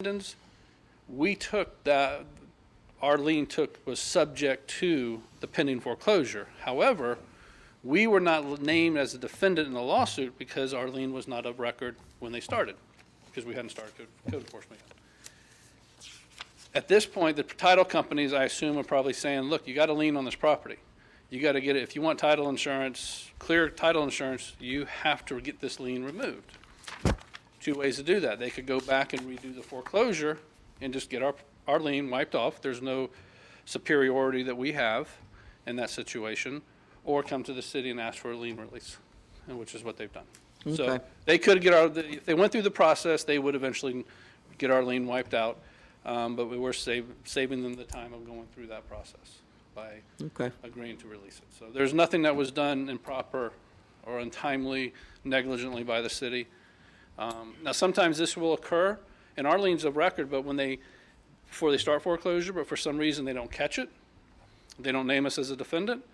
Lindens, we took that, our lien was subject to the pending foreclosure. However, we were not named as a defendant in the lawsuit because our lien was not of record when they started, because we hadn't started code enforcement yet. At this point, the title companies, I assume, are probably saying, look, you got a lien on this property. You got to get it. If you want title insurance, clear title insurance, you have to get this lien removed. Two ways to do that. They could go back and redo the foreclosure and just get our lien wiped off. There's no superiority that we have in that situation, or come to the city and ask for a lien release, which is what they've done. Okay. So they could get if they went through the process, they would eventually get our lien wiped out. But we were saving them the time of going through that process by agreeing to release it. So there's nothing that was done improper or untimely, negligently by the city. Now, sometimes this will occur, and our lien's of record, but before they start foreclosure, but for some reason they don't catch it, they don't name us as a defendant,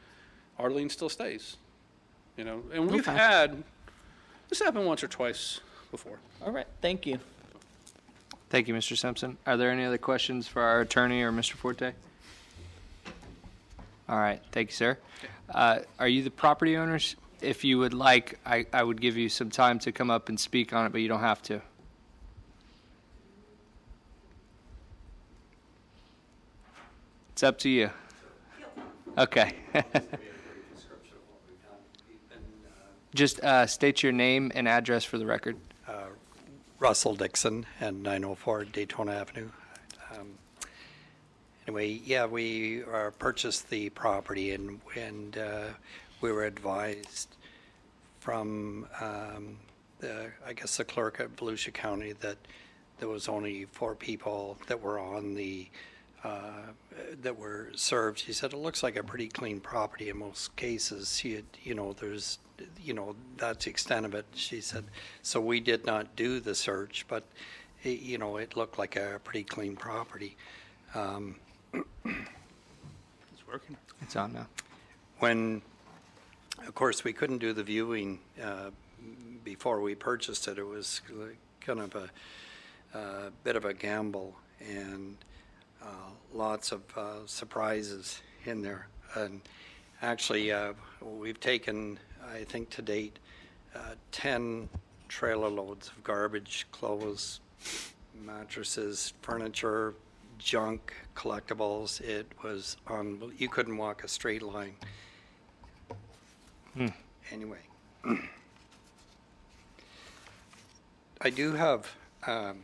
our lien still stays. And we've had, this happened once or twice before. All right, thank you. Thank you, Mr. Simpson. Are there any other questions for our attorney or Mr. Forte? All right, thank you, sir. Are you the property owners? If you would like, I would give you some time to come up and speak on it, but you don't have to. It's up to you. Okay. Just state your name and address for the record. Russell Dixon and 904 Daytona Avenue. Anyway, yeah, we purchased the property and we were advised from I guess the clerk at Volusia County that there was only 4 people that were on the that were served. She said it looks like a pretty clean property in most cases. There's that's the extent of it. She said, so we did not do the search, but it looked like a pretty clean property. It's working. It's on now. When, of course, we couldn't do the viewing before we purchased it. It was kind of a bit of a gamble and lots of surprises in there. And actually, we've taken, I think to date, 10 trailer loads of garbage, clothes, mattresses, furniture, junk, collectibles. It was you couldn't walk a straight line. Anyway, I do have a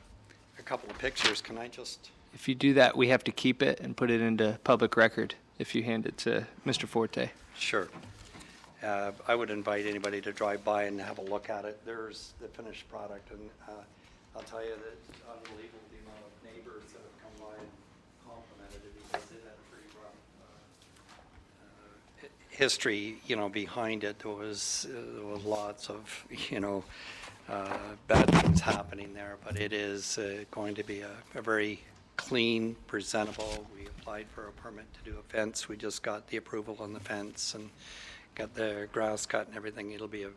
couple of pictures. Can I just... If you do that, we have to keep it and put it into public record if you hand it to Mr. Forte. Sure. I would invite anybody to drive by and have a look at it. There's the finished product, and I'll tell you that it's unbelievable the amount of neighbors that have come by and complimented it because it had a pretty rough history, behind it. There was lots of, bad things happening there, but it is going to be a very clean, presentable. We applied for a permit to do a fence. We just got the approval on the fence and got the grass cut and everything. It'll be a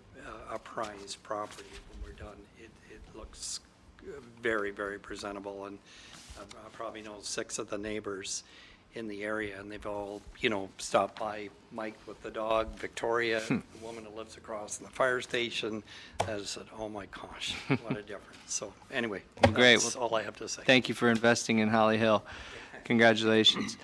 prized property when we're done. It looks very, very presentable, and I probably know 6 of the neighbors in the area, and they've all, stopped by. Mike with the dog, Victoria, the woman who lives across from the fire station, has said, oh my gosh, what a difference. So anyway, Great. That's all I have to say. Thank you for investing in Holly Hill. Congratulations.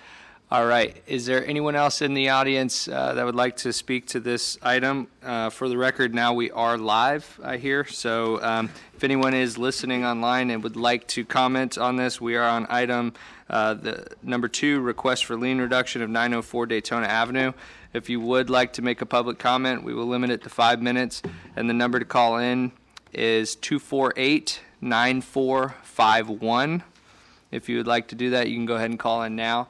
All right. Is there anyone else in the audience that would like to speak to this item? For the record, now we are live, I hear. So if anyone is listening online and would like to comment on this, we are on item the number 2, request for lien reduction of 904 Daytona Avenue. If you would like to make a public comment, we will limit it to 5 minutes. And the number to call in is 248-9451. If you would like to do that, you can go ahead and call in now.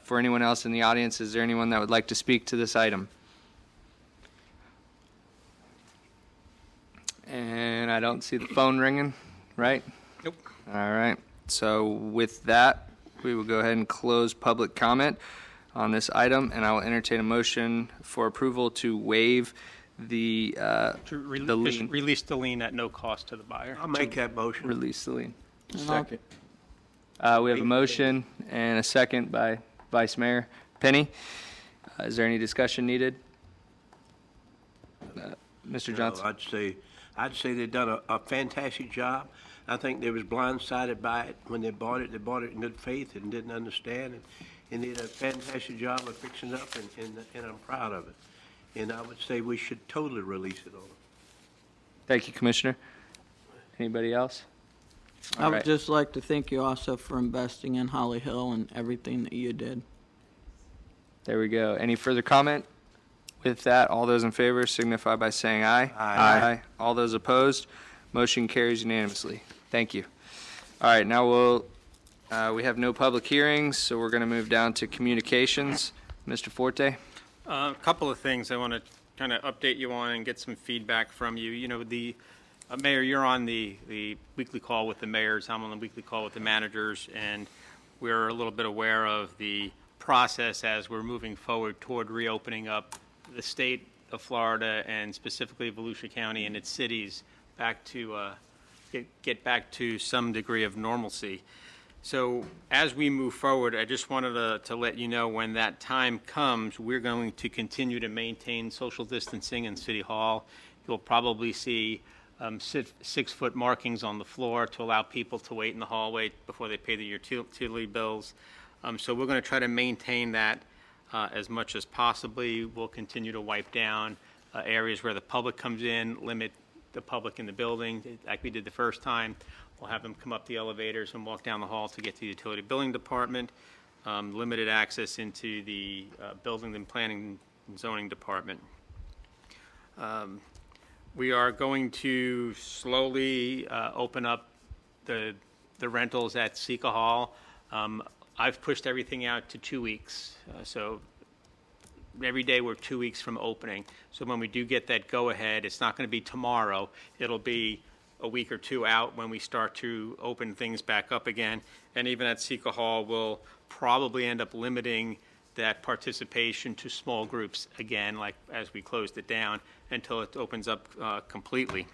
For anyone else in the audience, is there anyone that would like to speak to this item? And I don't see the phone ringing, right? Nope. All right. So with that, we will go ahead and close public comment on this item, and I will entertain a motion for approval to waive the lien. Release the lien at no cost to the buyer. I'll make that motion. Release the lien. Second. We have a motion and a second by Vice Mayor Penny. Is there any discussion needed? Mr. Johnson? No, I'd say they've done a fantastic job. I think they was blindsided by it when they bought it. They bought it in good faith and didn't understand, and they did a fantastic job of fixing it up, and I'm proud of it. And I would say we should totally release it on them. Thank you, Commissioner. Anybody else? I All would right. just like to thank you also for investing in Holly Hill and everything that you did. There we go. Any further comment? With that, all those in favor signify by saying aye. Aye. All those opposed, motion carries unanimously. Thank you. All right, now we have no public hearings, so we're going to move down to communications. Mr. Forte? A couple of things I want to kind of update you on and get some feedback from you. You know, Mayor, you're on the weekly call with the mayors. I'm on the weekly call with the managers, and we're a little bit aware of the process as we're moving forward toward reopening up the state of Florida and specifically Volusia County and its cities back to get back to some degree of normalcy. So as we move forward, I just wanted to let you know when that time comes, we're going to continue to maintain social distancing in City Hall. You'll probably see 6-foot markings on the floor to allow people to wait in the hallway before they pay their utility bills. So we're going to try to maintain that as much as possibly. We'll continue to wipe down areas where the public comes in, limit the public in the building like we did the first time. We'll have them come up the elevators and walk down the hall to get to the utility billing department. Limited access into the building and planning and zoning department. We are going to slowly open up the rentals at Sika Hall. I've pushed everything out to 2 weeks. So every day we're 2 weeks from opening. So when we do get that go-ahead, it's not going to be tomorrow. It'll be a week or two out when we start to open things back up again. And even at Sika Hall, we'll probably end up limiting that participation to small groups again, like as we closed it down, until it opens up completely.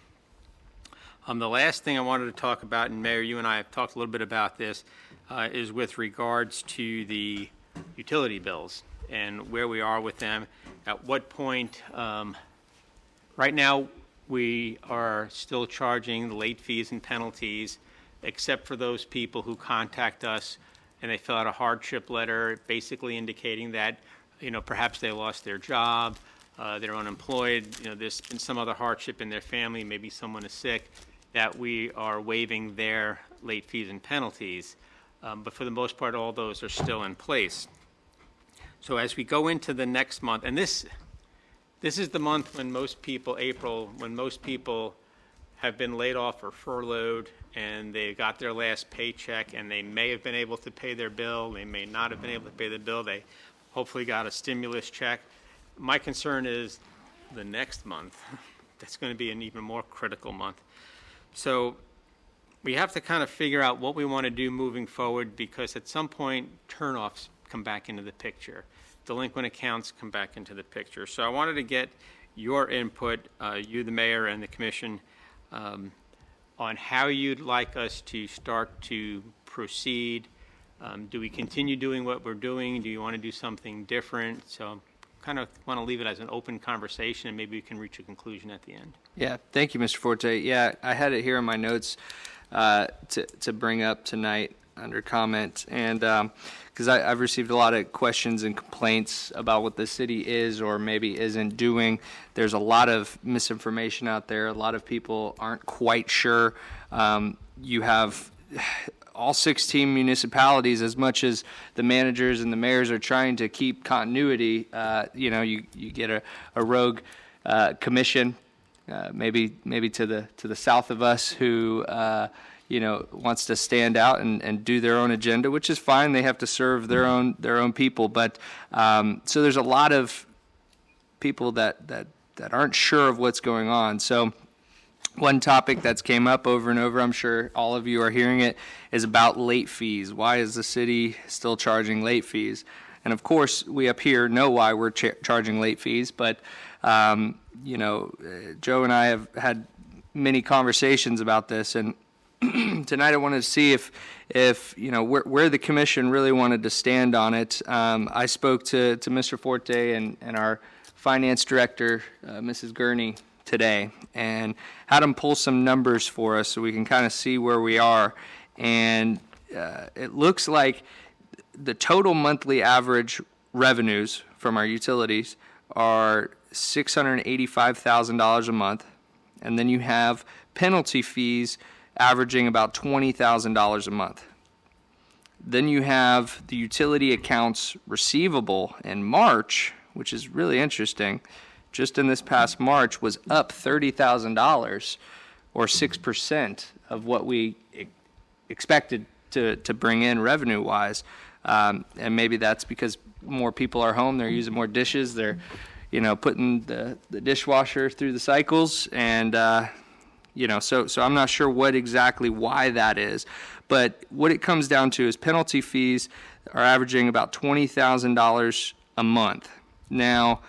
The last thing I wanted to talk about, and Mayor, you and I have talked a little bit about this, is with regards to the utility bills and where we are with them. At what point, right now, we are still charging the late fees and penalties, except for those people who contact us and they fill out a hardship letter basically indicating that, you know, perhaps they lost their job, they're unemployed, you know, there's been some other hardship in their family, maybe someone is sick, that we are waiving their late fees and penalties. But for the most part, all those are still in place. So as we go into the next month, and this is the month when most people, April, when most people have been laid off or furloughed and they got their last paycheck and they may have been able to pay their bill, they may not have been able to pay the bill, they hopefully got a stimulus check. My concern is the next month. That's going to be an even more critical month. So we have to kind of figure out what we want to do moving forward, because at some point turnoffs come back into the picture. Delinquent accounts come back into the picture. So I wanted to get your input, you, the mayor, and the commission, on how you'd like us to start to proceed. Do we continue doing what we're doing? Do you want to do something different? So kind of want to leave it as an open conversation, and maybe we can reach a conclusion at the end. Yeah, thank you, Mr. Forte. Yeah, I had it here in my notes to bring up tonight under comment, and because I've received a lot of questions and complaints about what the city is or maybe isn't doing. There's a lot of misinformation out there. A lot of people aren't quite sure. You have all 16 municipalities, as much as the managers and the mayors are trying to keep continuity, you get a rogue commission, maybe to the south of us, who wants to stand out and do their own agenda, which is fine. They have to serve their own people, but so there's a lot of people that aren't sure of what's going on. So one topic that's came up over and over, I'm sure all of you are hearing it, is about late fees. Why is the city still charging late fees? And of course, we up here know why we're charging late fees, but Joe and I have had many conversations about this, and tonight I wanted to see if you know, where the commission really wanted to stand on it. I spoke to Mr. Forte and our finance director, Mrs. Gurney, today, and had them pull some numbers for us so we can kind of see where we are. And it looks like the total monthly average revenues from our utilities are $685,000 a month, and then you have penalty fees averaging about $20,000 a month. Then you have the utility accounts receivable in March, which is really interesting. Just in this past March was up $30,000 or 6% of what we expected to bring in revenue-wise. And maybe that's because more people are home, they're using more dishes, they're, you know, putting the dishwasher through the cycles, and you know, so I'm not sure what exactly why that is, but what it comes down to is penalty fees are averaging about $20,000 a month. Now,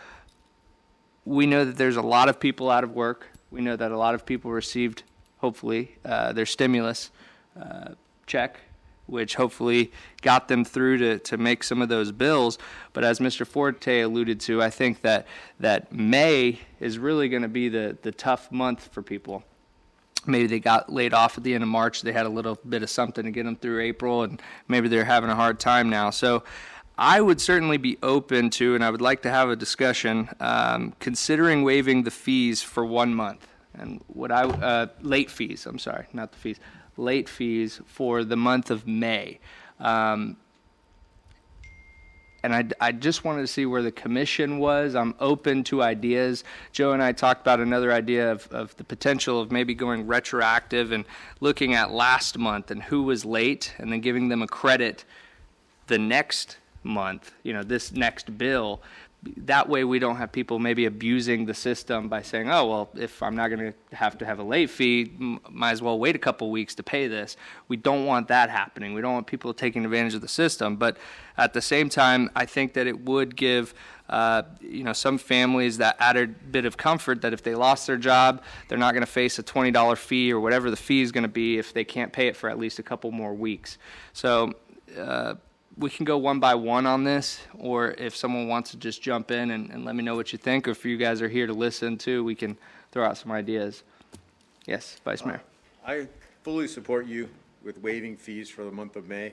we know that there's a lot of people out of work. We know that a lot of people received, hopefully, their stimulus check, which hopefully got them through to make some of those bills. But as Mr. Forte alluded to, I think that May is really going to be the tough month for people. Maybe they got laid off at the end of March. They had a little bit of something to get them through April, and maybe they're having a hard time now. So I would certainly be open to, and I would like to have a discussion, considering waiving the fees for 1 month. And late fees, I'm sorry, not the fees. Late fees for the month of May. And I just wanted to see where the commission was. I'm open to ideas. Joe and I talked about another idea of the potential of maybe going retroactive and looking at last month and who was late and then giving them a credit the next month, you know, this next bill. That way we don't have people maybe abusing the system by saying, oh, well, if I'm not going to have a late fee, might as well wait a couple weeks to pay this. We don't want that happening. We don't want people taking advantage of the system. But at the same time, I think that it would give you know, some families that added bit of comfort that if they lost their job, they're not going to face a $20 fee or whatever the fee is going to be if they can't pay it for at least a couple more weeks. So we can go one by one on this, or if someone wants to just jump in and let me know what you think, or if you guys are here to listen too, we can throw out some ideas. Yes, Vice Mayor. I fully support you with waiving fees for the month of May.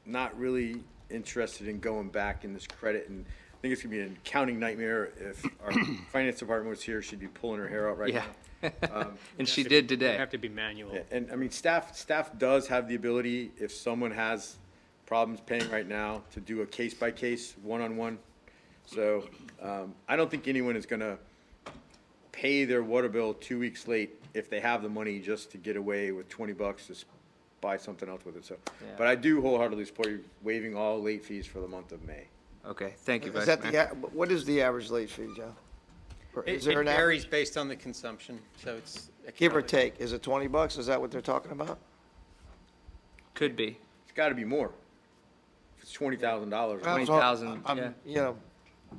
Not really interested in going back in this credit, and I think it's gonna be an accounting nightmare. If our finance department was here, she'd be pulling her hair out right now. And she did It today. have to be manual. Yeah, and I mean, staff does have the ability, if someone has problems paying right now, to do a case-by-case, one-on-one. So I don't think anyone is gonna pay their water bill 2 weeks late if they have the money just to get away with $20 to buy something else with it. So, Yeah. but I do wholeheartedly support you waiving all late fees for the month of May. Okay, thank you, Is Vice that Mayor. what is the average late fee, Joe? Or It is there an average? varies based on the consumption, so it's. Give or take, is it $20? Is that what they're talking about? Could be. It's gotta be more. If it's $20,000. Well, 20,000, I'm- yeah. You know,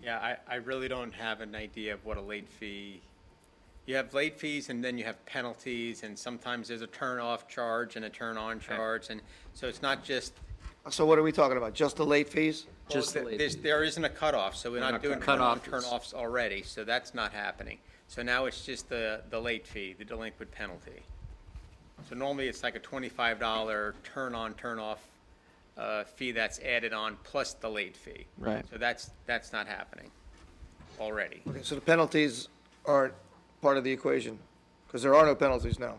Yeah, I really don't have an idea of what a late fee, you have late fees and then you have penalties, and sometimes there's a turn-off charge and a turn-on charge, and so it's not just. so what are we talking about? Just the late fees? Just the late There isn't a cutoff, so we're not doing Cutoff. turn-offs already, so that's not happening. So now it's just the late fee, the delinquent penalty. So normally it's like a $25 turn-on, turn-off fee that's added on plus the late fee. Right. So that's not happening already. Okay, so the penalties aren't part of the equation, because there are no penalties now.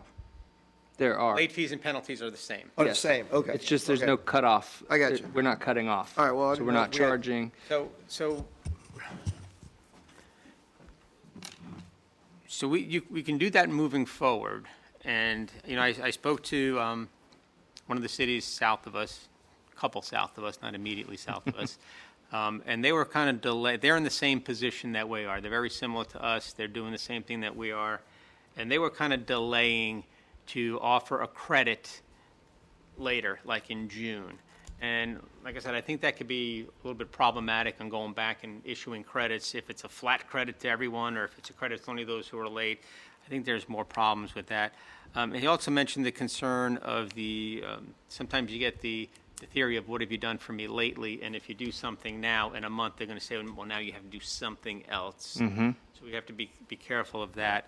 There are. Late fees and penalties are the same. Oh, the Yes. same, okay. It's just there's okay. no cutoff. I got you. We're not cutting off. All right, well, I So didn't we're know not if we had- charging. So we can do that moving forward. And, you know, I spoke to one of the cities south of us, a couple south of us, not immediately south of us, and they were kind of delayed. They're in the same position that we are. They're very similar to us. They're doing the same thing that we are. And they were kind of delaying to offer a credit later, like in June. And like I said, I think that could be a little bit problematic on going back and issuing credits if it's a flat credit to everyone or if it's a credit to only those who are late. I think there's more problems with that. He also mentioned the concern of sometimes you get the theory of what have you done for me lately, and if you do something now in a month, they're going to say, well, now you have to do something else. So we have to be careful of that.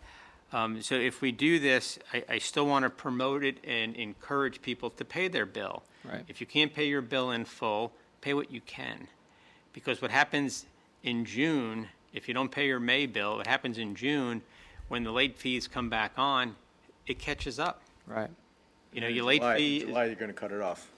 So if we do this, I still want to promote it and encourage people to pay their bill. Right. If you can't pay your bill in full, pay what you can. Because what happens in June, if you don't pay your May bill, what happens in June, when the late fees come back on, it catches up. Right. You know, your late fee, July, you're gonna cut it off.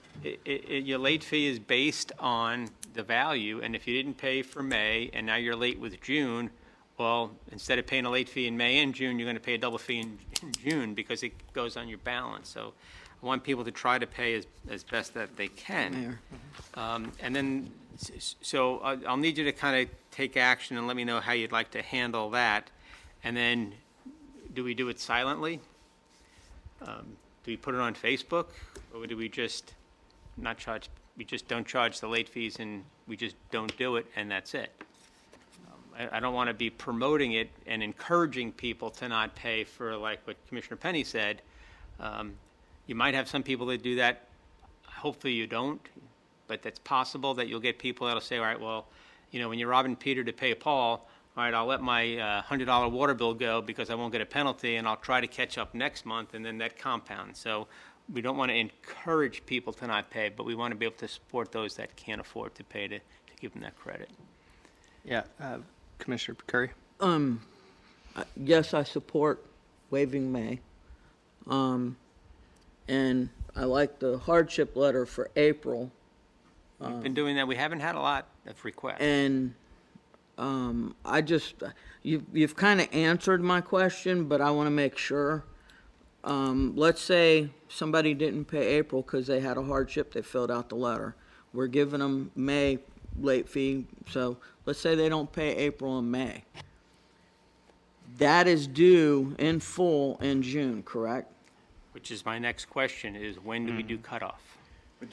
your late fee is based on the value, and if you didn't pay for May and now you're late with June, well, instead of paying a late fee in May and June, you're going to pay a double fee in June because it goes on your balance. So I want people to try to pay as best that they can. Mayor. And then, so I'll need you to kind of take action and let me know how you'd like to handle that. And then, do we do it silently? Do we put it on Facebook? Or do we just not charge, we just don't charge the late fees and we just don't do it and that's it? I don't want to be promoting it and encouraging people to not pay for, like what Commissioner Penny said. You might have some people that do that. Hopefully you don't, but that's possible that you'll get people that'll say, all right, well, you know, when you're robbing Peter to pay Paul, all right, I'll let my $100 water bill go because I won't get a penalty, and I'll try to catch up next month, and then that compounds. So we don't want to encourage people to not pay, but we want to be able to support those that can't afford to pay to give them that credit. Yeah. Commissioner Curry? Yes, I support waiving May. And I like the hardship letter for April. We've been doing that. We haven't had a lot of requests. And I just, you've kind of answered my question, but I want to make sure. Let's say somebody didn't pay April because they had a hardship, they filled out the letter. We're giving them May late fee, so let's say they don't pay April and May. That is due in full in June, correct? Which is my next question, is when do we do cutoff? But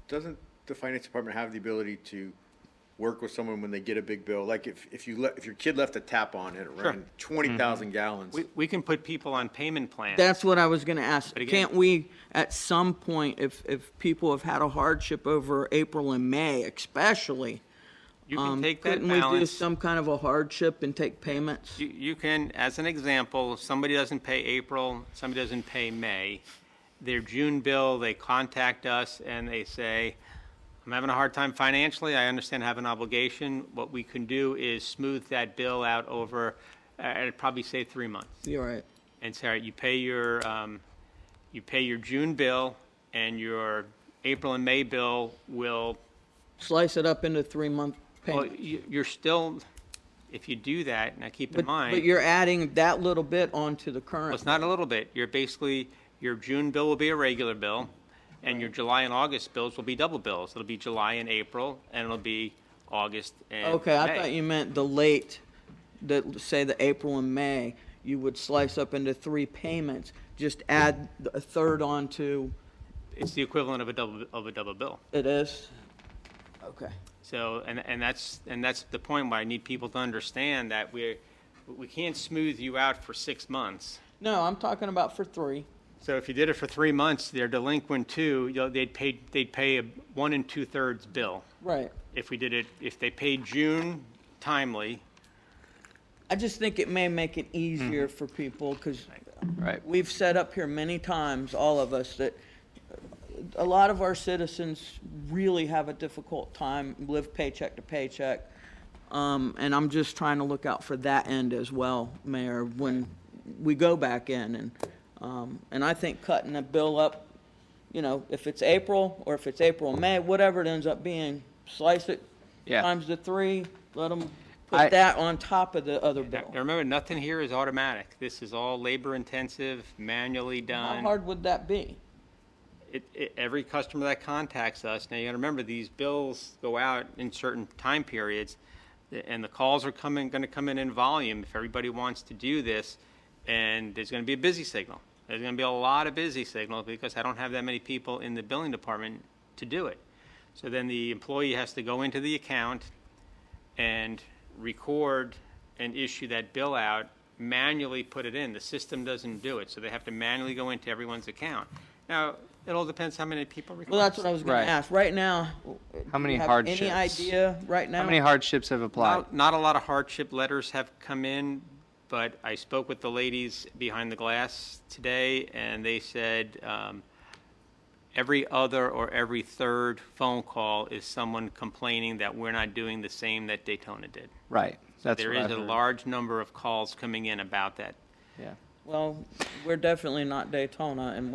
doesn't the finance department have the ability to work with someone when they get a big bill? Like if your kid left a tap on and it ran 20,000 gallons. We can put people on payment plans. That's what I was going to ask. But again- Can't we, at some point, if people have had a hardship over April and May especially, You can take that couldn't we do balance. some kind of a hardship and take payments? You can, as an example, if somebody doesn't pay April, somebody doesn't pay May, their June bill, they contact us and they say, I'm having a hard time financially, I understand I have an obligation. What we can do is smooth that bill out over, I'd probably say 3 months. You're right. And say, all right, you pay your June bill and your April and May bill will, Slice it up into 3-month well, payments. you're still, if you do that, now keep in mind. But you're adding that little bit onto the Well, current. it's not a little bit. You're basically, your June bill will be a regular bill, and your July and August bills will be double bills. It'll be July and April, and it'll be August and Okay, I May. thought you meant the late, say the April and May, you would slice up into 3 payments, just add a third onto, It's the equivalent of a double bill. it is? Okay. So, and that's the point where I need people to understand that we can't smooth you out for 6 months. No, I'm talking about for 3. So if you did it for 3 months, they're delinquent too. They'd pay a 1 2/3 bill. Right. If they paid June timely, I just think it may make it easier for people, because Right. we've said up here many times, all of us, that a lot of our citizens really have a difficult time, live paycheck to paycheck. And I'm just trying to look out for that end as well, Mayor, when we go back in. And I think cutting the bill up, you know, if it's April or if it's April, May, whatever it ends up being, slice it Yeah. times the 3, let them I- put that on top of the other now bill. remember, nothing here is automatic. This is all labor intensive, manually How done. hard would that be? Every customer that contacts us, now you gotta remember, these bills go out in certain time periods, and the calls are gonna come in volume if everybody wants to do this, and there's gonna be a busy signal. There's gonna be a lot of busy signal because I don't have that many people in the billing department to do it. So then the employee has to go into the account and record and issue that bill out manually put it in. The system doesn't do it, so they have to manually go into everyone's account. Now, it all depends how many people request. Well, that's what I was gonna Right. ask. Right now, How do many you have hardships? Any idea right now? How many hardships have applied? Not a lot of hardship letters have come in, but I spoke with the ladies behind the glass today, and they said every other or every third phone call is someone complaining that we're not doing the same that Daytona did. Right. That's There what is I've a heard. large number of calls coming in about that. Yeah. Well, we're definitely not Daytona, and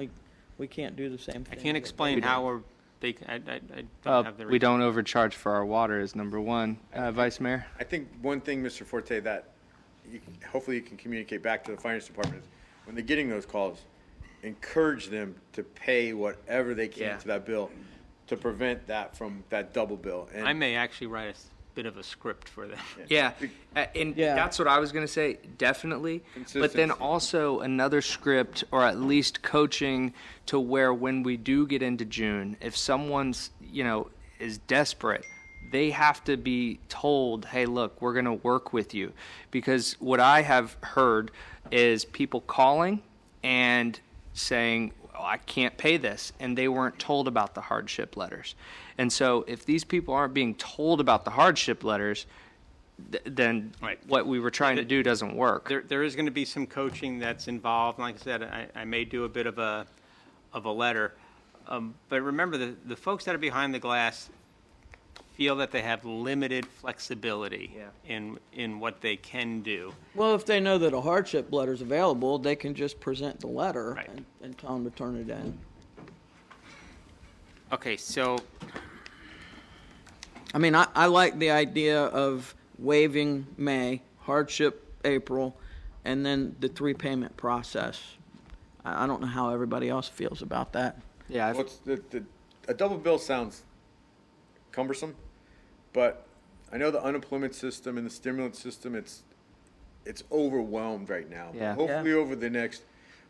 we can't do the same I thing. can't explain how we're, I don't have the. We don't overcharge for our water is number one. Vice Mayor? I think one thing, Mr. Forte, that hopefully you can communicate back to the finance department is when they're getting those calls, encourage them to pay whatever they Yeah. can to that bill to prevent that from that double bill. And I may actually write a bit of a script for them. Yeah, and Yeah. that's what I was going to say, definitely. But then Consistency. also another script or at least coaching to where when we do get into June, if someone's, is desperate, they have to be told, hey, look, we're going to work with you. Because what I have heard is people calling and saying, oh, I can't pay this, and they weren't told about the hardship letters. And so if these people aren't being told about the hardship letters, then Right. what we were trying to do doesn't work. There is going to be some coaching that's involved. Like I said, I may do a bit of a letter. But remember, the folks that are behind the glass feel that they have limited flexibility in what they can do. Well, if they know that a hardship letter's available, they can just present the letter Right. and tell them to turn it in. Okay, so I mean, I like the idea of waiving May, hardship April, and then the 3-payment process. I don't know how everybody else feels about that. Yeah, what's a double bill sounds cumbersome, but I know the unemployment system and the stimulant system, it's overwhelmed right now. But Yeah. hopefully over the next,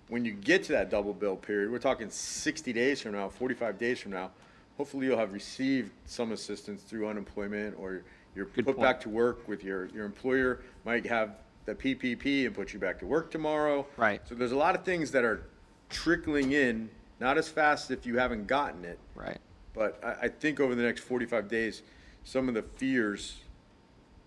when you get to that double bill period, we're talking 60 days from now, 45 days from now, hopefully you'll have received some assistance through unemployment, or you're Good put point. back to work with your employer, might have the PPP and put you back to work tomorrow. Right. So there's a lot of things that are trickling in, not as fast if you haven't gotten it, right. but I think over the next 45 days, some of the fears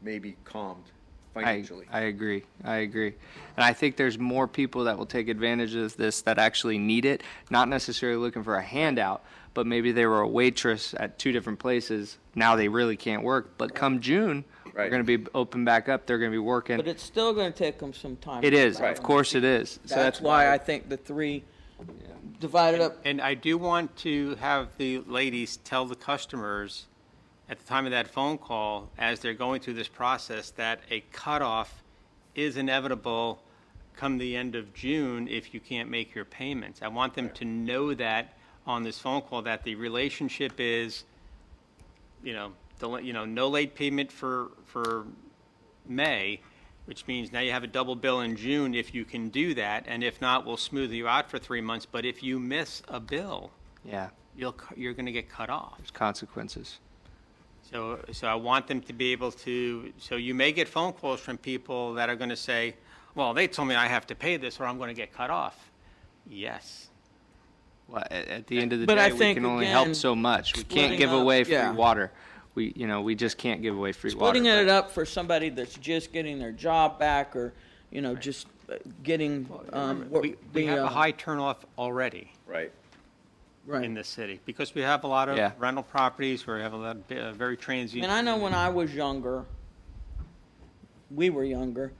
may be calmed financially. I agree. And I think there's more people that will take advantage of this that actually need it, not necessarily looking for a handout, but maybe they were a waitress at 2 different places. Now they really can't work. But come June, we're Right. going to be open back up. They're going to be working. But it's still going to take them some time. It is. Right. Of course it is. So That's why I think the 3 divided up. And I do want to have the ladies tell the customers at the time of that phone call, as they're going through this process, that a cutoff is inevitable come the end of June if you can't make your payments. I want them to know that on this phone call, that the relationship is, no late payment for May, which means now you have a double bill in June if you can do that, and if not, we'll smooth you out for 3 months. But if you miss a bill, Yeah, you're going to get cut off. there's consequences. So I want them to be able to. So you may get phone calls from people that are going to say, "Well, they told me I have to pay this, or I'm going to get cut off." Yes. Well, at the end of the But I day, we think, can only again, help so much. We can't splitting give up- away free yeah. water. We just can't give away free water. Splitting but- it up for somebody that's just getting their job back, or just getting We have a high turnoff already Right. right. in this city because we have a lot of Yeah. rental properties. We have a lot of very transient. And I know when I was younger, we were younger.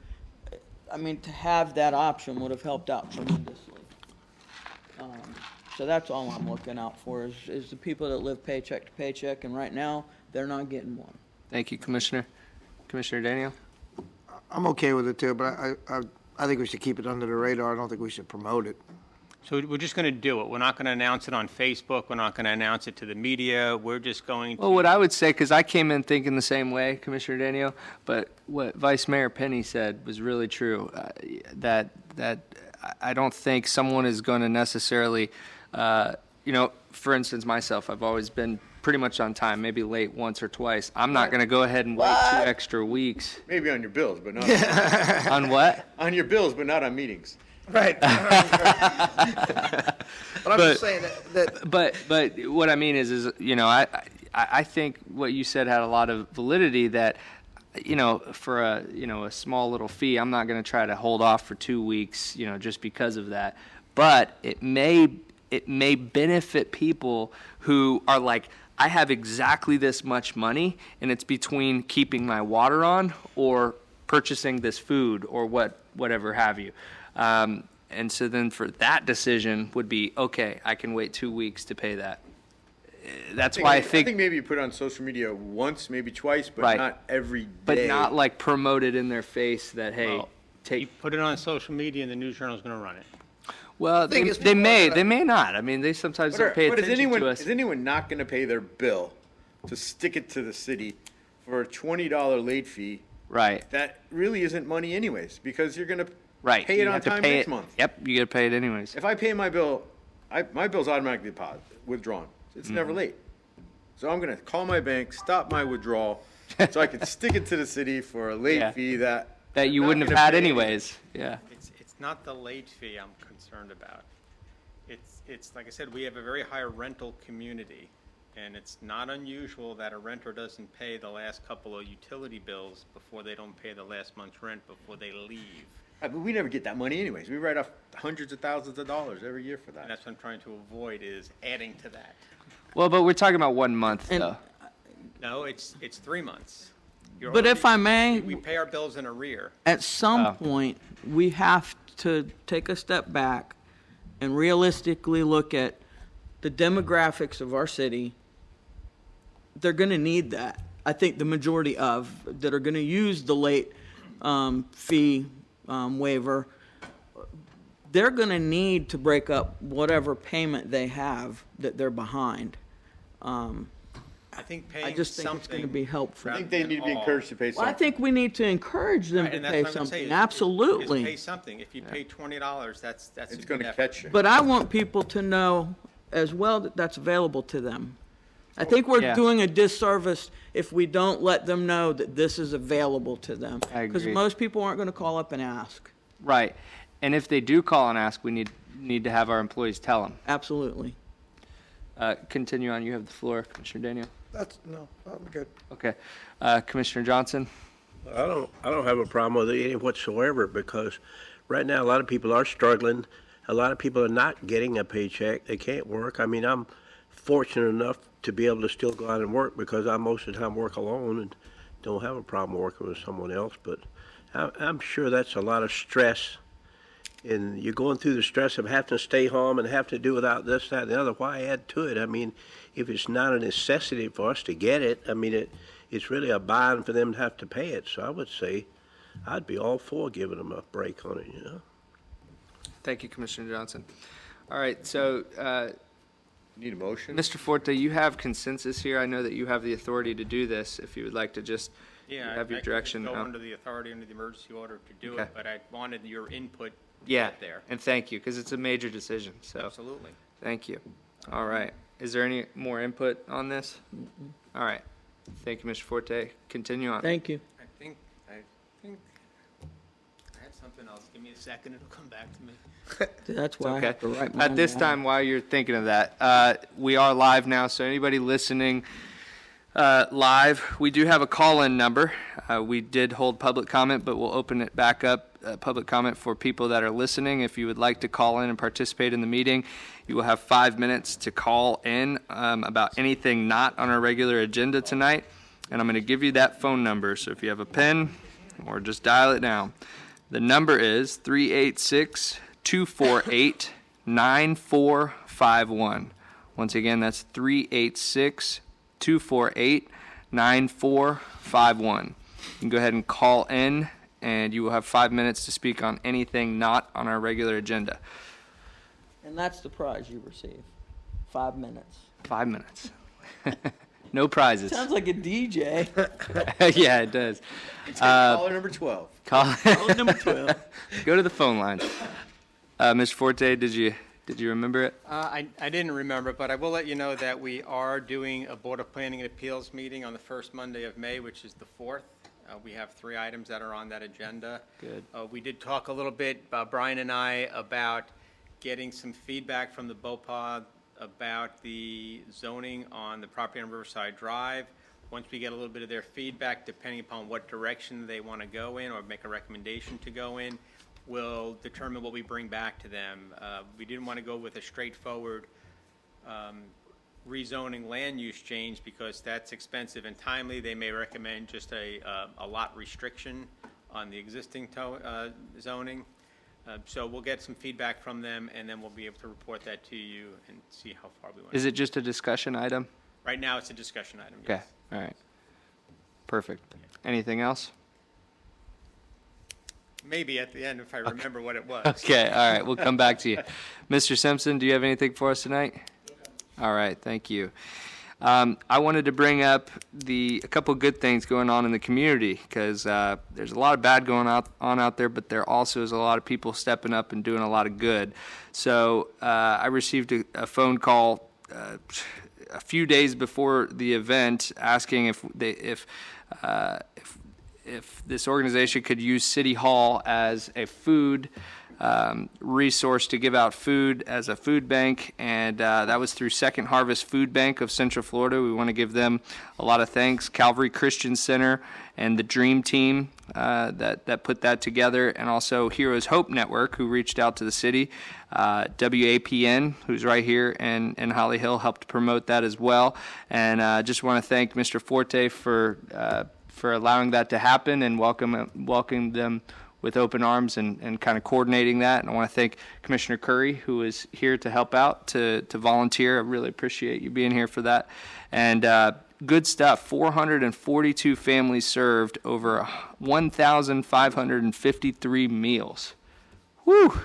I mean, to have that option would have helped out tremendously. So that's all I'm looking out for is the people that live paycheck to paycheck, and right now they're not getting one. Thank you, Commissioner. Commissioner Daniel? I'm okay with it too, but I think we should keep it under the radar. I don't think we should promote it. So we're just going to do it. We're not going to announce it on Facebook. We're not going to announce it to the media. We're just going to. Well, what I would say, because I came in thinking the same way, Commissioner Daniel, but what Vice Mayor Penny said was really true. That I don't think someone is going to necessarily, for instance, myself, I've always been pretty much on time, maybe late once or twice. I'm not going to go ahead and wait 2 extra weeks. Maybe on your bills, but not On what? on your bills, but not on meetings. Right. But I'm just saying that But what I mean is I think what you said had a lot of validity that, for a small little fee, I'm not going to try to hold off for 2 weeks, just because of that. But it may benefit people who are like, I have exactly this much money, and it's between keeping my water on or purchasing this food or whatever have you. And so then for that decision would be, okay, I can wait 2 weeks to pay that. That's why I think maybe you put it on social media once, maybe twice, but Right. not every day. but not like promoted in their face that, hey, Well, take. You put it on social media and the news journal is going to run it. Well, thing they, is, they people may, are- they may not. I mean, they sometimes But don't pay is attention anyone to us. is anyone not going to pay their bill to stick it to the city for a $20 late fee? Right, That really isn't money anyways, because you're going to right. pay it You on have to time pay next it. month. Yep, you got to pay it anyways. If I pay my bill, my bill's automatically withdrawn. It's never Mm-hmm. late. So I'm going to call my bank, stop my withdrawal, so I can stick it to the city for a late Yeah. fee that That you I'm not wouldn't have gonna had pay. anyways. Yeah. It's not the late fee I'm concerned about. It's like I said, we have a very high rental community, and it's not unusual that a renter doesn't pay the last couple of utility bills before they don't pay the last month's rent before they leave. But we never get that money anyways. We write off hundreds of thousands of dollars every year for And that. that's what I'm trying to avoid is adding to that. Well, but we're talking about 1 month And- though. No, it's 3 months. You're But if already- I may, We pay our bills in arrear. at some Oh. point, we have to take a step back and realistically look at the demographics of our city. They're going to need that. I think the majority of that are going to use the late fee waiver, they're going to need to break up whatever payment they have that they're behind. I think I paying just think it's going to be something. helpful. I think they need to be encouraged to pay Well, I something. think we need to encourage them Right, to and that's pay what I'm gonna say, something. is Absolutely. pay something. If you pay $20, that's a It's good going to effort. catch you. But I want people to know as well that that's available to them. I think we're Yeah. doing a disservice if we don't let them know that this is available to them. I Because agree. most people aren't going to call up and ask. Right. And if they do call and ask, we need to have our employees tell them. Absolutely. Continue on. You have the floor, Commissioner Daniel. no, I'm good. Okay. Commissioner Johnson? I don't have a problem with it whatsoever because right now a lot of people are struggling. A lot of people are not getting a paycheck. They can't work. I mean, I'm fortunate enough to be able to still go out and work because I most of the time work alone and don't have a problem working with someone else. But I'm sure that's a lot of stress. And you're going through the stress of having to stay home and have to do without this, that, and the other. Why add to it? I mean, if it's not a necessity for us to get it, I mean, it's really a bind for them to have to pay it. So I would say I'd be all for giving them a break on it. Thank you, Commissioner Johnson. All right, so, Need a motion? Mr. Forte, you have consensus here. I know that you have the authority to do this. If you would like to just Yeah, have your I could direction. go now. under the authority, under the emergency order to do Okay. it, but I wanted your input Yeah, there. and thank you, because it's a major decision, so. Absolutely. Thank you. All right. Is there any more input on this? All right. Thank you, Mr. Forte. Continue on. Thank you. I think I had something else. Give me a second, it'll come back to me. That's why I Okay. have to write At mine this down. time, while you're thinking of that, we are live now, so anybody listening live, we do have a call-in number. We did hold public comment, but we'll open it back up, public comment for people that are listening. If you would like to call in and participate in the meeting, you will have 5 minutes to call in about anything not on our regular agenda tonight. And I'm going to give you that phone number, so if you have a pen or just dial it down. The number is 386-248-9451. Once again, that's 386-248-9451. You can go ahead and call in, and you will have 5 minutes to speak on anything not on our regular agenda. And that's the prize you receive. 5 minutes. 5 minutes. No prizes. Sounds like a DJ. Yeah, it does. Caller number 12. Call. Call number 12. Go to the phone lines. Mr. Forte, did you Did you remember it? I didn't remember, but I will let you know that we are doing a Board of Planning and Appeals meeting on the first Monday of May, which is the 4th. We have 3 items that are on that agenda. Good. We did talk a little bit, Brian and I, about getting some feedback from the BOPA about the zoning on the property on Riverside Drive. Once we get a little bit of their feedback, depending upon what direction they want to go in or make a recommendation to go in, we'll determine what we bring back to them. We didn't want to go with a straightforward rezoning land use change because that's expensive and timely. They may recommend just a lot restriction on the existing zoning. So we'll get some feedback from them, and then we'll be able to report that to you and see how far we want. Is it just a discussion item? Right now, it's a discussion item, Okay, yes. all right. Perfect. Anything else? Maybe at the end if I remember what it was. Okay, all right, we'll come back to you. Mr. Simpson, do you have anything for us tonight? All right, thank you. I wanted to bring up a couple good things going on in the community because there's a lot of bad going on out there, but there also is a lot of people stepping up and doing a lot of good. So I received a phone call a few days before the event asking if this organization could use City Hall as a food resource to give out food as a food bank, and that was through Second Harvest Food Bank of Central Florida. We want to give them a lot of thanks. Calvary Christian Center and the Dream Team that put that together, and also Heroes Hope Network, who reached out to the city. WAPN, who's right here in Holly Hill, helped promote that as well. And just want to thank Mr. Forte for allowing that to happen and welcome them with open arms and kind of coordinating that. And I want to thank Commissioner Curry, who is here to help out, to volunteer. I really appreciate you being here for that. And good stuff. 442 families served, over 1,553 meals. Whew!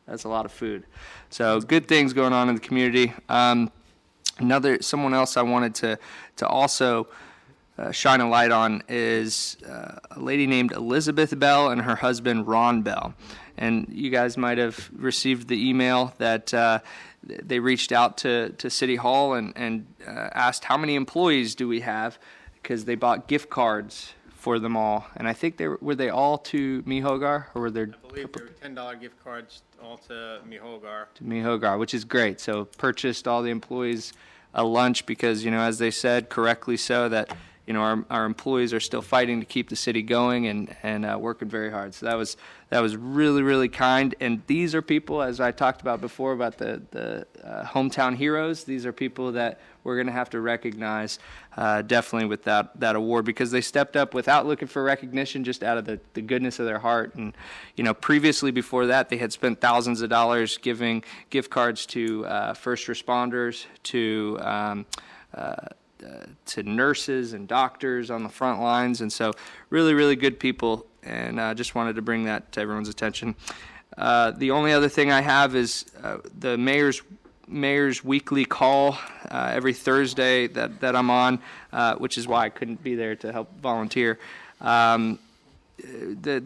That's a lot of food. So good things going on in the community. Someone else I wanted to also shine a light on is a lady named Elizabeth Bell and her husband Ron Bell. And you guys might have received the email that they reached out to City Hall and asked how many employees do we have, because they bought gift cards for them all. And I think were they all to Mihogar, or were there? I believe there were $10 gift cards all to Mihogar. To Mihogar, which is great. So purchased all the employees a lunch because, as they said, correctly so, that our employees are still fighting to keep the city going and working very hard. So that was really, really kind. And these are people, as I talked about before, about the hometown heroes. These are people that we're going to have to recognize definitely with that award, because they stepped up without looking for recognition, just out of the goodness of their heart. And previously before that, they had spent thousands of dollars giving gift cards to first responders, to nurses and doctors on the front lines. And so really, really good people, and I just wanted to bring that to everyone's attention. The only other thing I have is the mayor's weekly call every Thursday that I'm on, which is why I couldn't be there to help volunteer. The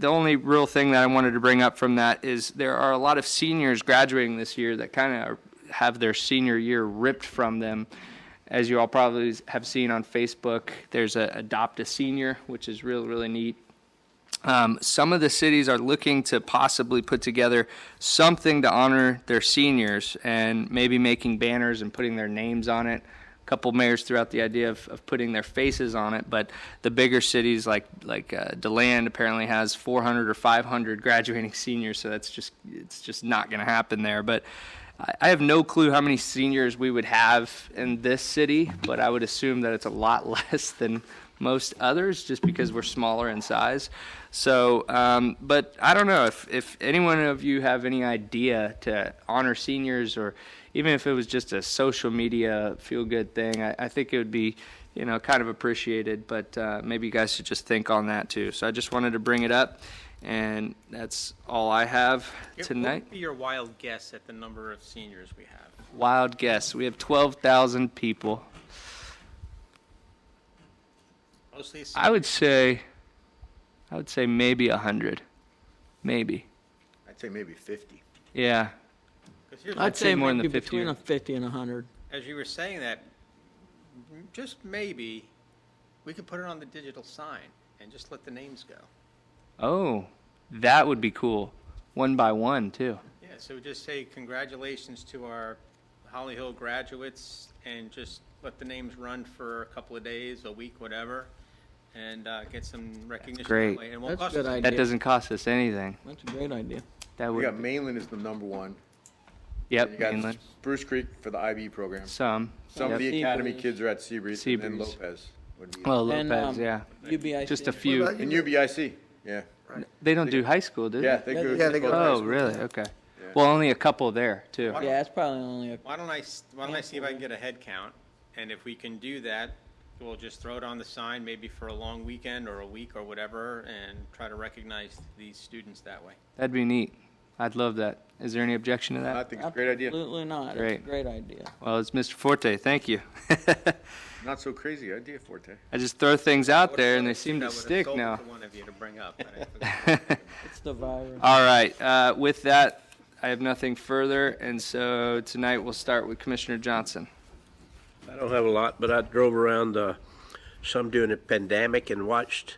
only real thing that I wanted to bring up from that is there are a lot of seniors graduating this year that kind of have their senior year ripped from them. As you all probably have seen on Facebook, there's a Adopt a Senior, which is really, really neat. Some of the cities are looking to possibly put together something to honor their seniors, and maybe making banners and putting their names on it. A couple mayors threw out the idea of putting their faces on it, but the bigger cities like DeLand apparently has 400 or 500 graduating seniors, so it's just not going to happen there. But I have no clue how many seniors we would have in this city, but I would assume that it's a lot less than most others, just because we're smaller in size. So, but I don't know if any one of you have any idea to honor seniors, or even if it was just a social media feel-good thing, I think it would be, kind of appreciated. But maybe you guys should just think on that too. So I just wanted to bring it up. And that's all I have tonight. What would be your wild guess at the number of seniors we have? Wild guess. We have 12,000 people. Mostly seniors? I would say maybe 100. Maybe. I'd say maybe 50. Yeah. I'd say more than maybe the 50 between or- a 50 and 100. As you were saying that, just maybe, we could put it on the digital sign and just let the names go. Oh, that would be cool. One by one, too. Yeah, so just say congratulations to our Holly Hill graduates, and just let the names run for a couple of days, a week, whatever, and get some recognition great. that way. And it won't That's cost a good us idea. That doesn't cost us anything. That's a great idea. That We got would, Mainland is the number one. yep, You got mainland. Spruce Creek for the IB program. Some. Some of Yep. the academy Seabreeze. kids are at Seabreeze, and then Seabreeze. Lopez would be. Well, And, Lopez, yeah. UBIC. Just a few. about And UBIC, yeah. They don't do high school, do they? Yeah, they go. Yeah, they go to high Oh, school. really? Okay. Well, only a couple there, too. Yeah, it's probably only a. Why don't I see if I can get a head count, and if we can do that, we'll just throw it on the sign, maybe for a long weekend or a week or whatever, and try to recognize these students that way. That'd be neat. I'd love that. Is there any objection to I that? think it's a great idea. Absolutely not. It's a Great. great idea. Well, it's Mr. Forte. Thank you. Not so crazy idea, Forte. I just throw things out there and they Would've seem to I would've stick sold it now. to one of you to bring up, but I forgot. It's the virus. All right. With that, I have nothing further. And so tonight we'll start with Commissioner Johnson. I don't have a lot, but I drove around some during the pandemic and watched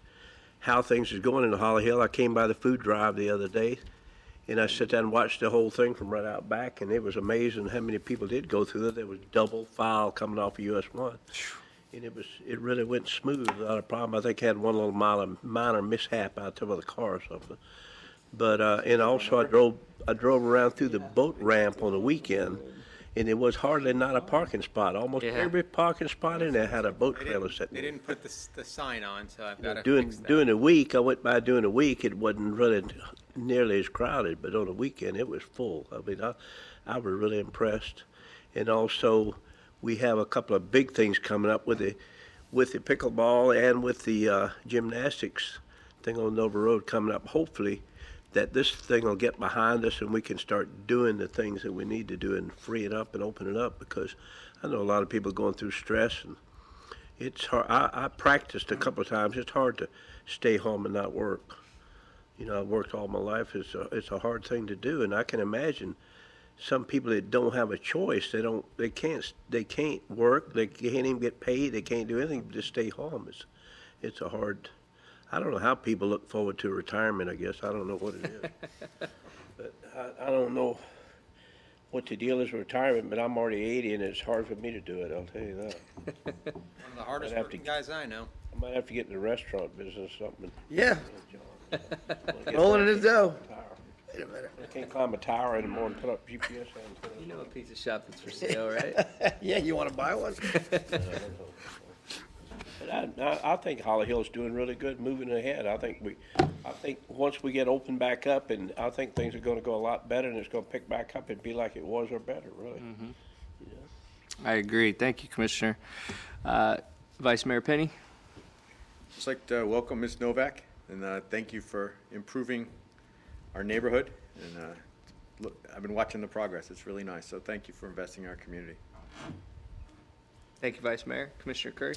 how things was going in Holly Hill. I came by the food drive the other day, and I sat down and watched the whole thing from right out back, and it was amazing how many people did go through it. There was double file coming off of US 1, and it really went smooth without a problem. I think I had one little minor mishap out there with a car or something. But and also I drove around through the boat ramp on the weekend, and there was hardly not a parking spot. Almost Yeah. every parking spot in there had a boat They trailer didn't, sitting they there. didn't put the sign on, so I've got to During fix that. during the week, I went by during the week. It wasn't really nearly as crowded, but on the weekend it was full. I mean, I was really impressed. And also, we have a couple of big things coming up with the pickleball and with the gymnastics thing on Nova Road coming up. Hopefully, that this thing will get behind us and we can start doing the things that we need to do and free it up and open it up, because I know a lot of people going through stress, and it's hard. I practiced a couple of times. It's hard to stay home and not work. You know, I've worked all my life. It's a hard thing to do, and I can imagine some people that don't have a choice. They can't work. They can't even get paid. They can't do anything but just stay home. It's a hard. I don't know how people look forward to retirement, I guess. I don't know what it is. But I don't know what the deal is with retirement, but I'm already 80 and it's hard for me to do it, I'll tell you that. One of the hardest I'd have to- working guys I know. I might have to get in the restaurant business or something. Yeah, Get rolling in back his dough. to the tower. I can't climb a tower anymore and put up GPS on. You know a pizza shop that's for sale, right? Yeah, you want to buy one? But I think Holly Hill's doing really good, moving ahead. I think once we get open back up, and I think things are gonna go a lot better, and it's gonna pick back up and be like it was or better, really. I agree. Thank you, Commissioner. Vice Mayor Penny? Just like to welcome Ms. Novak, and thank you for improving our neighborhood. And look, I've been watching the progress. It's really nice. So thank you for investing in our community. Thank you, Vice Mayor. Commissioner Curry?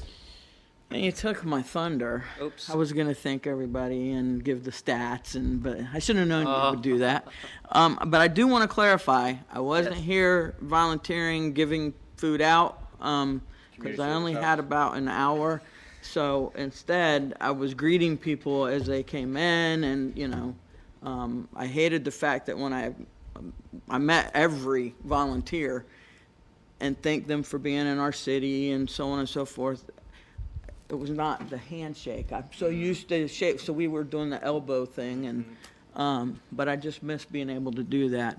And you took my thunder. Oops. I was going to thank everybody and give the stats, but I should have known you would do that. But I do want to clarify, I wasn't here volunteering, giving food out, because I only had about an hour. So instead, I was greeting people as they came in, and, I hated the fact that when I met every volunteer and thanked them for being in our city and so on and so forth. It was not the handshake. I'm so used to shake, so we were doing the elbow thing, and but I just missed being able to do that.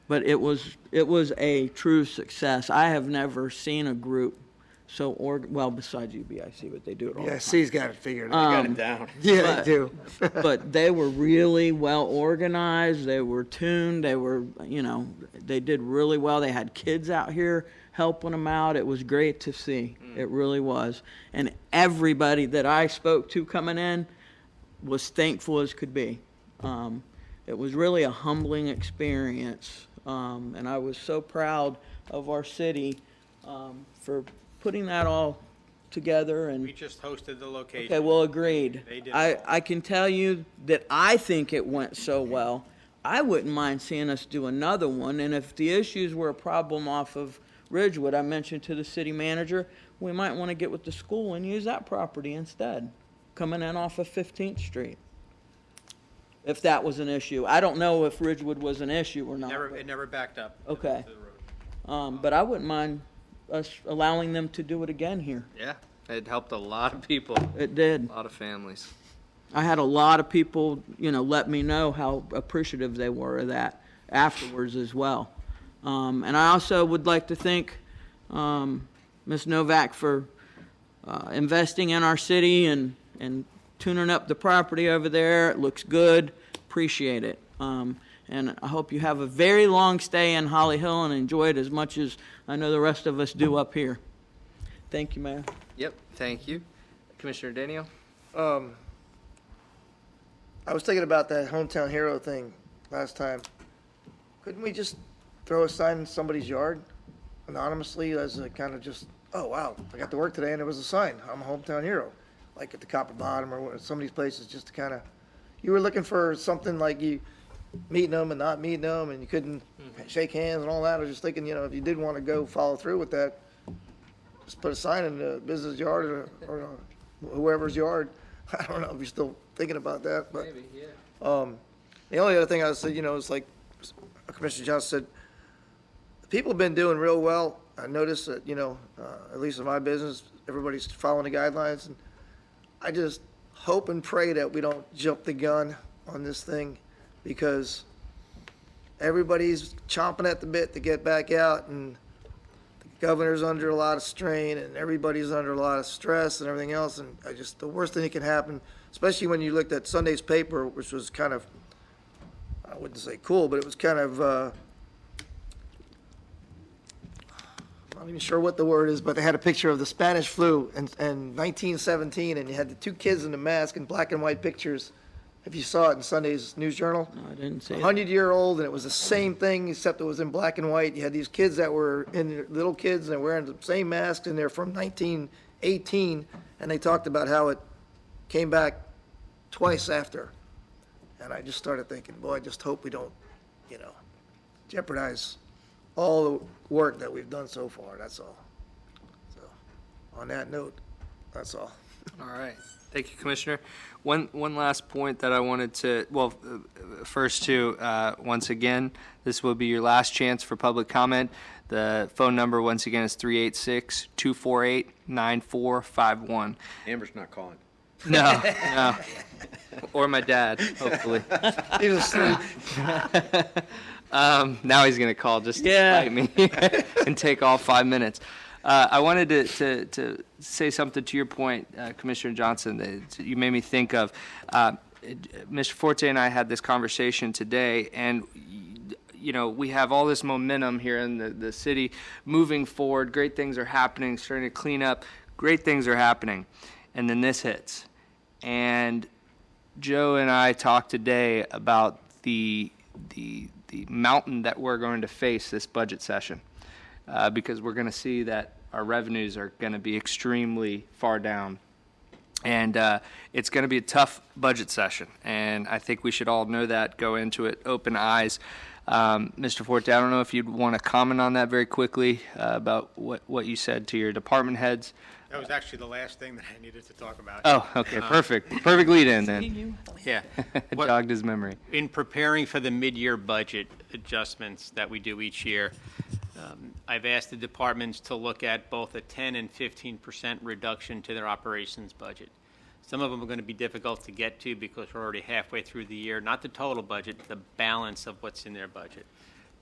But it was a true success. I have never seen a group so well besides UBIC, but they do it all the Yeah, time. C's got it figured out. Got it down. Yeah, but- they do. But they were really well organized. They were tuned. They were, they did really well. They had kids out here helping them out. It was great to see. It really was. And everybody that I spoke to coming in was thankful as could be. It was really a humbling experience. And I was so proud of our city for putting that all together. And We just hosted the location. okay, well, agreed. They did I, well. I can tell you that I think it went so well. I wouldn't mind seeing us do another one, and if the issues were a problem off of Ridgewood, I mentioned to the city manager, we might want to get with the school and use that property instead, coming in off of 15th Street. If that was an issue. I don't know if Ridgewood was an issue or not. but- It never backed up. Okay. But I wouldn't mind us allowing them to do it again here. Yeah, it helped a lot of people, It did. a lot of families. I had a lot of people, let me know how appreciative they were of that afterwards as well. And I also would like to thank Ms. Novak for investing in our city and tuning up the property over there. It looks good. Appreciate it. And I hope you have a very long stay in Holly Hill and enjoy it as much as I know the rest of us do up here. Thank you, Mayor. Yep, thank you. Commissioner Daniel? I was thinking about that hometown hero thing last time. Couldn't we just throw a sign in somebody's yard anonymously as a kind of just, oh, wow, I got to work today and there was a sign, I'm a hometown hero. Like at the Copper Bottom or some of these places, just to kind of, you were looking for something like you meeting them and not meeting them and you couldn't shake hands and all that. I was just thinking, if you did want to go follow through with that, just put a sign in the business yard or whoever's yard. I don't know if you're still thinking about that, but. Maybe, yeah. The only other thing I would say, is like Commissioner Johnson said, people have been doing real well. I noticed that, at least in my business, everybody's following the guidelines. And I just hope and pray that we don't jump the gun on this thing because everybody's chomping at the bit to get back out and the governor's under a lot of strain and everybody's under a lot of stress and everything else. And the worst thing that can happen, especially when you looked at Sunday's paper, which was kind of, I wouldn't say cool, but it was kind of, I'm not even sure what the word is, but they had a picture of the Spanish flu in 1917, and you had the two kids in the mask in black and white pictures. If you saw it in Sunday's News Journal, No, I didn't see it. 100-year-old, and it was the same thing, except it was in black and white. You had these kids that were little kids, and they're wearing the same masks, and they're from 1918, and they talked about how it came back twice after. And I just started thinking, boy, I just hope we don't, jeopardize all the work that we've done so far, that's all. So, on that note, that's all. All right. Thank you, Commissioner. One last point that I wanted to, first to, once again, this will be your last chance for public comment. The phone number, once again, is 386-248-9451. Amber's not calling. No. Or my dad, hopefully. He's asleep. Now he's going to call just to Yeah. spite me and take all 5 minutes. I wanted to say something to your point, Commissioner Johnson, that you made me think of. Mr. Forte and I had this conversation today, and we have all this momentum here in the city moving forward. Great things are happening, starting to clean up. Great things are happening. And then this hits. And Joe and I talked today about the mountain that we're going to face this budget session, because we're going to see that our revenues are going to be extremely far down. And it's going to be a tough budget session. And I think we should all know that, go into it open eyes. Mr. Forte, I don't know if you'd want to comment on that very quickly about what you said to your department heads. That was actually the last thing that I needed to talk about. Oh, okay, perfect. Perfect lead in then. Yeah. It What- jogged his memory. In preparing for the mid-year budget adjustments that we do each year, I've asked the departments to look at both a 10 and 15% reduction to their operations budget. Some of them are going to be difficult to get to because we're already halfway through the year, not the total budget, the balance of what's in their budget,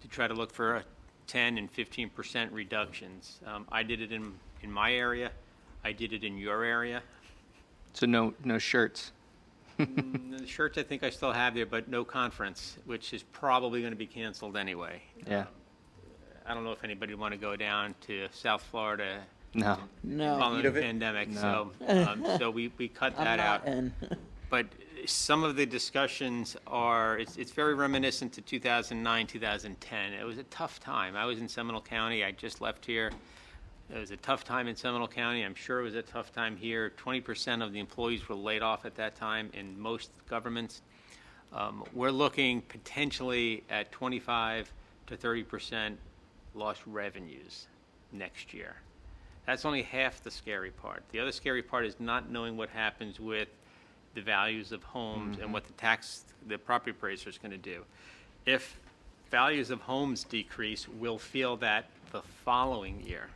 to try to look for a 10 and 15% reductions. I did it in my area. I did it in your area. So no shirts. The shirts I think I still have there, but no conference, which is probably going to be canceled anyway. Yeah. I don't know if anybody would want to go down to South Florida No. No, following Eat of the it? pandemic, No. so we cut I'm that out. not in. But some of the discussions are, it's very reminiscent to 2009, 2010. It was a tough time. I was in Seminole County. I just left here. It was a tough time in Seminole County. I'm sure it was a tough time here. 20% of the employees were laid off at that time in most governments. We're looking potentially at 25 to 30% lost revenues next year. That's only half the scary part. The other scary part is not knowing what happens with the values of homes and what the property appraiser is going to do. If values of homes decrease, we'll feel that the following year.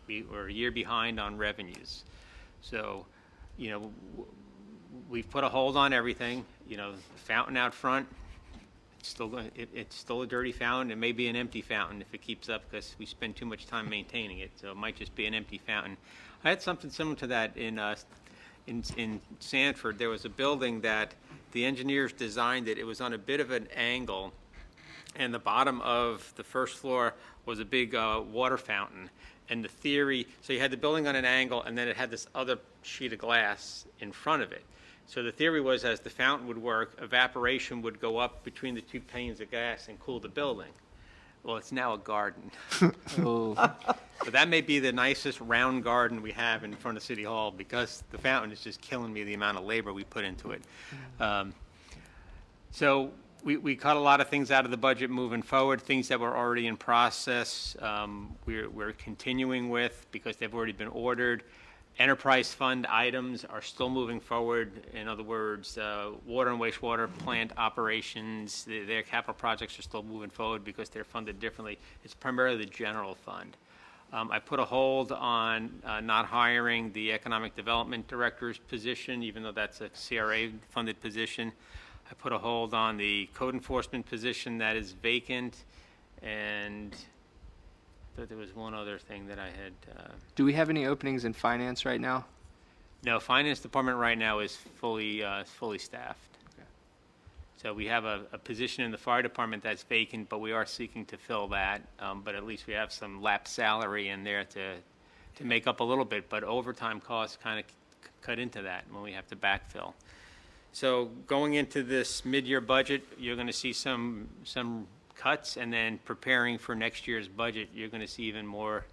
We're a year behind on revenues. So, we've put a hold on everything. The fountain out front, it's still a dirty fountain. It may be an empty fountain if it keeps up because we spend too much time maintaining it. So it might just be an empty fountain. I had something similar to that in Sanford. There was a building that the engineers designed it. It was on a bit of an angle, and the bottom of the first floor was a big water fountain. And the theory, so you had the building on an angle, and then it had this other sheet of glass in front of it. So the theory was, as the fountain would work, evaporation would go up between the two panes of glass and cool the building. Well, it's now a garden. Oh, So that may be the nicest round garden we have in front of City Hall, because the fountain is just killing me, the amount of labor we put into it. So we cut a lot of things out of the budget moving forward, things that were already in process. We're continuing with, because they've already been ordered. Enterprise fund items are still moving forward. In other words, water and wastewater plant operations, their capital projects are still moving forward because they're funded differently. It's primarily the general fund. I put a hold on not hiring the economic development director's position, even though that's a CRA-funded position. I put a hold on the code enforcement position that is vacant, and there was one other thing that I had. do we have any openings in finance right now? No, finance department right now is fully staffed. So we have a position in the fire department that's vacant, but we are seeking to fill that. But at least we have some lapsed salary in there to make up a little bit. But overtime costs kind of cut into that when we have to backfill. So going into this mid-year budget, you're going to see some cuts, and then preparing for next year's budget, you're going to see even more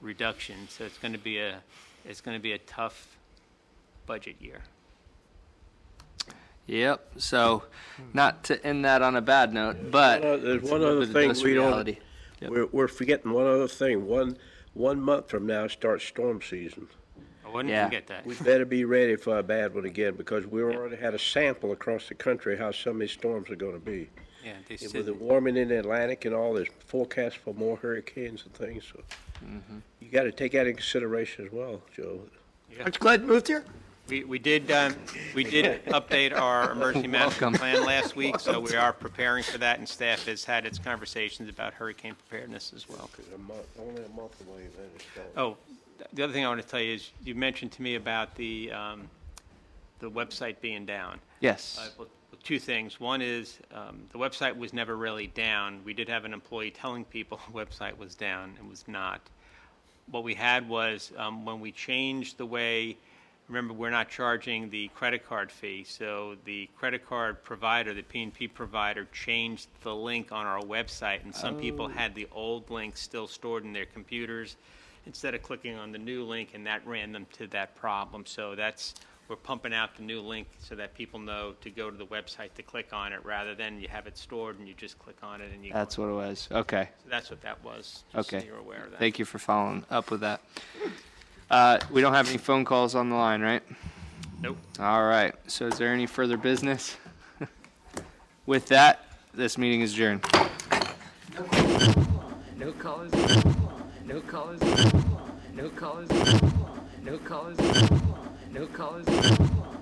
reductions. So it's going to be a tough budget year. Yep. So, not to end that on a bad note, but There's it's a one little other bit of thing dose we don't, reality. Yep. we're forgetting one other thing. One month from now starts storm season. I wouldn't Yeah. forget that. We better be ready for a bad one again, because we already had a sample across the country how some of these storms are gonna be. Yeah, they And said, with the warming in the Atlantic and all, there's forecasts for more hurricanes and things, so you gotta take that into consideration as well, Joe. Aren't you glad you moved here? we did update our emergency management plan last week, so we are preparing for that, and staff has had its conversations about hurricane preparedness as well. Only a month away, then it's gone. Oh, the other thing I want to tell you is, you mentioned to me about the website being down. Yes. Well, two things. One is, the website was never really down. We did have an employee telling people the website was down. It was not. What we had was, when we changed the way, remember, we're not charging the credit card fee. So the credit card provider, the P&P provider, changed the link on our website, and some people had the old link still stored in their computers instead of clicking on the new link, and that ran them to that problem. So we're pumping out the new link so that people know to go to the website to click on it, rather than you have it stored and you just click on it and you That's go. what it was. Okay. So that's what that was, just so Okay. you're aware of that. Thank you for following up with that. We don't have any phone calls on the line, right? Nope. All right. So is there any further business? With that, this meeting is adjourned. No callers. No callers. No callers. No callers. No callers.